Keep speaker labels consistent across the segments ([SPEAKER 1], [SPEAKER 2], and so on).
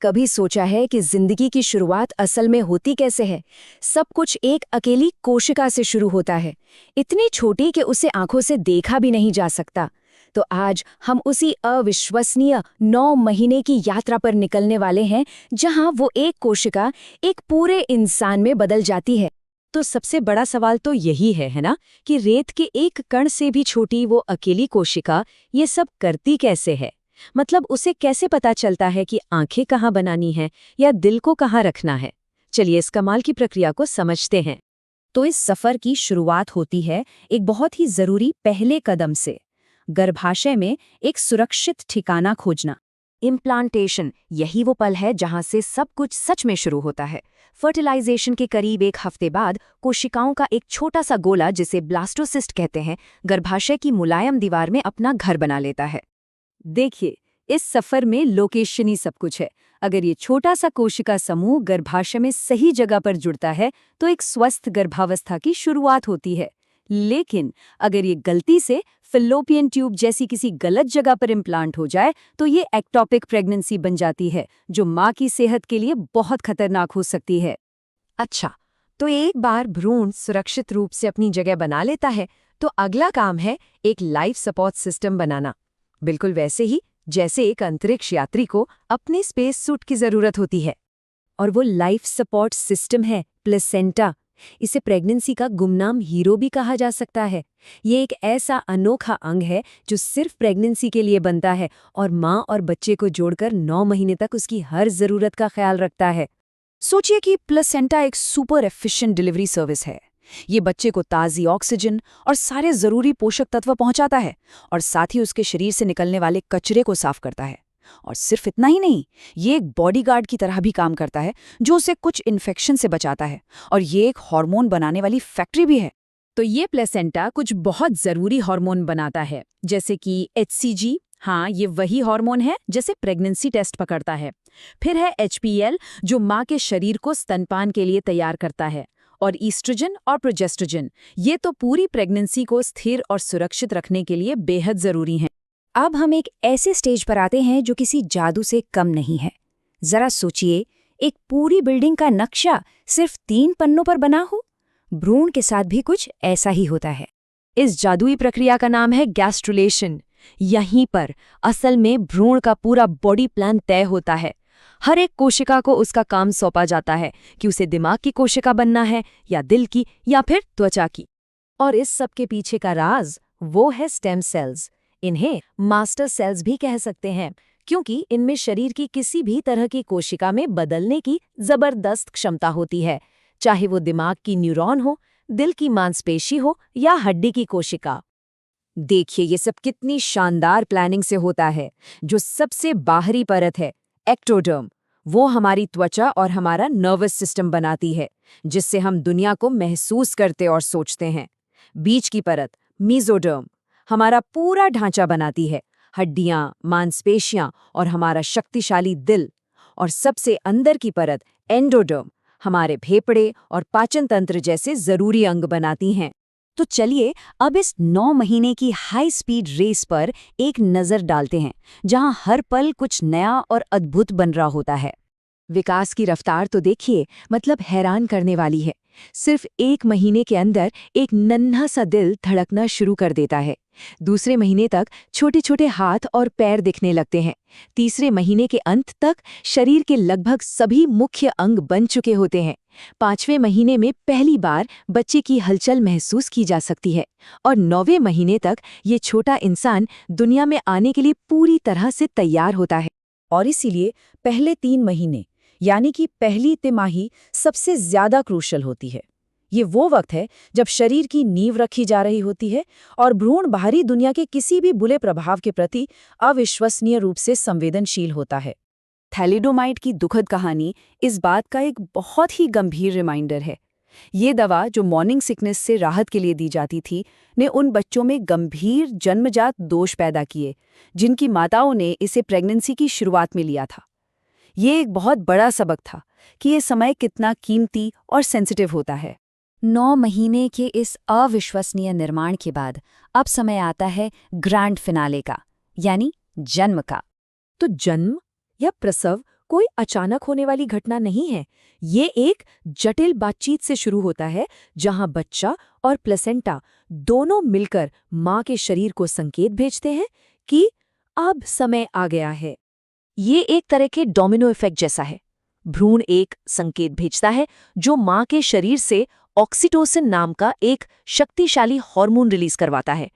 [SPEAKER 1] कभी सोचा है कि जिंदगी की शुरुआत असल में होती कैसे है? सब कुछ एक अकेली कोशिका से शुरू होता है, इतनी छोटी कि उसे आंखों से देखा भी नहीं जा सकता। तो आज हम उसी अविश्वसनीय 9 महीने की यात्रा पर निकलने वाले हैं, जहां वो एक कोशिका एक पूरे इंसान में बदल जाती है।
[SPEAKER 2] तो सबसे बड़ा सवाल तो यही है ना, कि रेत के एक कण से भी छोटी वो अकेली कोशिका ये सब करती कैसे है? मतलब उसे कैसे पता चलता है कि आंखें कहाँ बनानी है या दिल को कहाँ रखना है? चलिए इस कमाल की प्रक्रिया को समझते हैं।
[SPEAKER 1] तो इस सफर की शुरुआत होती है एक बहुत ही जरूरी पहले कदम से, गर्भाशय में एक सुरक्षित ठिकाना खोजना। इम्प्लांटेशन, यही वो पल है जहां से सब कुछ सच में शुरू होता है। फर्टिलाइजेशन के करीब 1 हफ्ते बाद कोशिकाओं का एक छोटा सा गोला, जिसे ब्लास्टोसिस्ट कहते हैं, गर्भाशय की मुलायम दीवार में अपना घर बना लेता है।
[SPEAKER 2] देखिए, इस सफर में लोकेशन ही सब कुछ है। अगर ये छोटा सा कोशिका समूह गर्भाशय में सही जगह पर जुड़ता है तो एक स्वस्थ गर्भावस्था की शुरुआत होती है। लेकिन अगर ये गलती से फिलोपियन ट्यूब जैसी किसी गलत जगह पर इम्प्लांट हो जाए तो ये एक्टोपिक प्रेगनेंसी बन जाती है, जो माँ की सेहत के लिए बहुत खतरनाक हो सकती है।
[SPEAKER 1] अच्छा, तो एक बार भ्रूण सुरक्षित रूप से अपनी जगह बना लेता है, तो अगला काम है एक लाइफ सपोर्ट सिस्टम बनाना। बिल्कुल वैसे ही जैसे एक अंतरिक्ष यात्री को अपने स्पेस सूट की जरूरत होती है। और वो लाइफ सपोर्ट सिस्टम है प्लेसेंटा। इसे प्रेगनेंसी का गुमनाम हीरो भी कहा जा सकता है। ये एक ऐसा अनोखा अंग है जो सिर्फ प्रेगनेंसी के लिए बनता है और माँ और बच्चे को जोड़कर 9 महीने तक उसकी हर जरूरत का ख्याल रखता है। सोचिए कि प्लेसेंटा एक सुपर एफिशिएंट डिलीवरी सर्विस है। ये बच्चे को ताज़ी ऑक्सीजन और सारे जरूरी पोषक तत्व पहुंचाता है, और साथ ही उसके शरीर से निकलने वाले कचरे को साफ करता है। और सिर्फ इतना ही नहीं, ये एक बॉडीगार्ड की तरह भी काम करता है, जो उसे कुछ इन्फेक्शन से बचाता है। और ये एक हार्मोन बनाने वाली फैक्ट्री भी है।
[SPEAKER 2] तो ये प्लेसेंटा कुछ बहुत जरूरी हार्मोन बनाता है, जैसे कि HCG। हाँ, ये वही हार्मोन है जैसे प्रेगनेंसी टेस्ट पकड़ता है। फिर है HPL, जो माँ के शरीर को स्तनपान के लिए तैयार करता है। और ईस्ट्रोजन और प्रोजेस्ट्रोजन, ये तो पूरी प्रेगनेंसी को स्थिर और सुरक्षित रखने के लिए बेहद जरूरी हैं।
[SPEAKER 1] अब हम एक ऐसे स्टेज पर आते हैं जो किसी जादू से कम नहीं है। जरा सोचिए, एक पूरी बिल्डिंग का नक्शा सिर्फ 3 पन्नों पर बना हो। भ्रूण के साथ भी कुछ ऐसा ही होता है।
[SPEAKER 2] इस जादुई प्रक्रिया का नाम है गैस्ट्रुलेशन। यहीं पर असल में भ्रूण का पूरा बॉडी प्लान तय होता है। हर एक कोशिका को उसका काम सौंपा जाता है कि उसे दिमाग की कोशिका बनना है या दिल की या फिर त्वचा की। और इस सब के पीछे का राज वो है स्टेम सेल्स। इन्हें मास्टर सेल्स भी कह सकते हैं, क्योंकि इनमें शरीर की किसी भी तरह की कोशिका में बदलने की जबरदस्त क्षमता होती है, चाहे वो दिमाग की न्यूरॉन हो, दिल की मांसपेशी हो या हड्डी की कोशिका। देखिए ये सब कितनी शानदार प्लानिंग से होता है। जो सबसे बाहरी परत है, एक्टोडर्म, वो हमारी त्वचा और हमारा नर्वस सिस्टम बनाती है, जिससे हम दुनिया को महसूस करते और सोचते हैं। बीच की परत, मीजोडर्म, हमारा पूरा ढांचा बनाती है, हड्डियां, मांसपेशियां और हमारा शक्तिशाली दिल। और सबसे अंदर की परत, एंडोडर्म, हमारे फेफड़े और पाचन तंत्र जैसे जरूरी अंग बनाती हैं। तो चलिए अब इस 9 महीने की हाई स्पीड रेस पर एक नज़र डालते हैं, जहां हर पल कुछ नया और अद्भुत बन रहा होता है। विकास की रफ्तार तो देखिए, मतलब हैरान करने वाली है। सिर्फ 1 महीने के अंदर एक नन्हा सा दिल धड़कना शुरू कर देता है। दूसरे महीने तक छोटे छोटे हाथ और पैर दिखने लगते हैं। तीसरे महीने के अंत तक शरीर के लगभग सभी मुख्य अंग बन चुके होते हैं। 5वें महीने में पहली बार बच्चे की हलचल महसूस की जा सकती है। और 9वें महीने तक ये छोटा इंसान दुनिया में आने के लिए पूरी तरह से तैयार होता है।
[SPEAKER 1] और इसीलिए पहले 3 महीने, यानी कि पहली तिमाही, सबसे ज्यादा क्रूशल होती है। ये वो वक्त है जब शरीर की नींव रखी जा रही होती है और भ्रूण बाहरी दुनिया के किसी भी बुरे प्रभाव के प्रति अविश्वसनीय रूप से संवेदनशील होता है। थैलिडोमाइड की दुखद कहानी इस बात का एक बहुत ही गंभीर रिमाइंडर है। ये दवा, जो मॉर्निंग सिकनेस से राहत के लिए दी जाती थी, ने उन बच्चों में गंभीर जन्मजात दोष पैदा किए, जिनकी माताओं ने इसे प्रेगनेंसी की शुरुआत में लिया था। ये एक बहुत बड़ा सबक था कि ये समय कितना कीमती और सेंसिटिव होता है। 9 महीने के इस अविश्वसनीय निर्माण के बाद अब समय आता है ग्रैंड फिनाले का, यानी जन्म का।
[SPEAKER 2] तो जन्म या प्रसव
[SPEAKER 1] कोई अचानक होने वाली घटना नहीं है। ये एक जटिल बातचीत से शुरू होता है, जहां बच्चा और प्लेसेंटा दोनों मिलकर मां के शरीर को संकेत भेजते हैं कि अब समय आ गया है।
[SPEAKER 2] ये एक तरह के डोमिनो इफेक्ट जैसा है। भ्रूण एक संकेत भेजता है जो मां के शरीर से ऑक्सीटोसिन नाम का एक शक्तिशाली हार्मोन रिलीज करवाता है।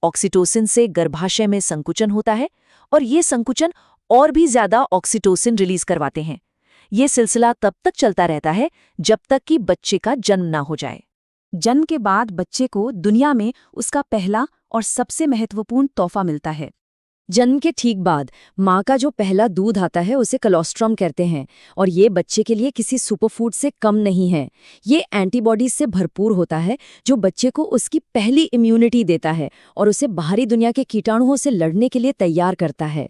[SPEAKER 2] ऑक्सीटोसिन से गर्भाशय में संकुचन होता है और ये संकुचन और भी ज्यादा ऑक्सीटोसिन रिलीज करवाते हैं। ये सिलसिला तब तक चलता रहता है जब तक कि बच्चे का जन्म ना हो जाए।
[SPEAKER 1] जन्म के बाद बच्चे को दुनिया में उसका पहला और सबसे महत्वपूर्ण तोहफा मिलता है।
[SPEAKER 2] जन्म के ठीक बाद माँ का जो पहला दूध आता है उसे कोलोस्ट्रम कहते हैं, और ये बच्चे के लिए किसी सुपरफूड से कम नहीं है। ये एंटीबॉडीज से भरपूर होता है जो बच्चे को उसकी पहली इम्यूनिटी देता है और उसे बाहरी दुनिया के कीटाणुओं से लड़ने के लिए तैयार करता है।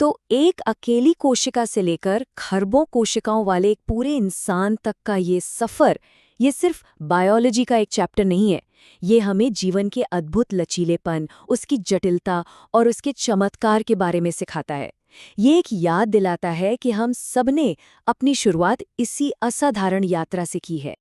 [SPEAKER 1] तो एक अकेली कोशिका से लेकर खरबों कोशिकाओं वाले एक पूरे इंसान तक का ये सफ़र, ये सिर्फ बायोलॉजी का एक चैप्टर नहीं है। ये हमें जीवन के अद्भुत लचीलेपन, उसकी जटिलता और उसके चमत्कार के बारे में सिखाता है। ये एक याद दिलाता है कि हम सबने अपनी शुरुआत इसी असाधारण यात्रा से की है।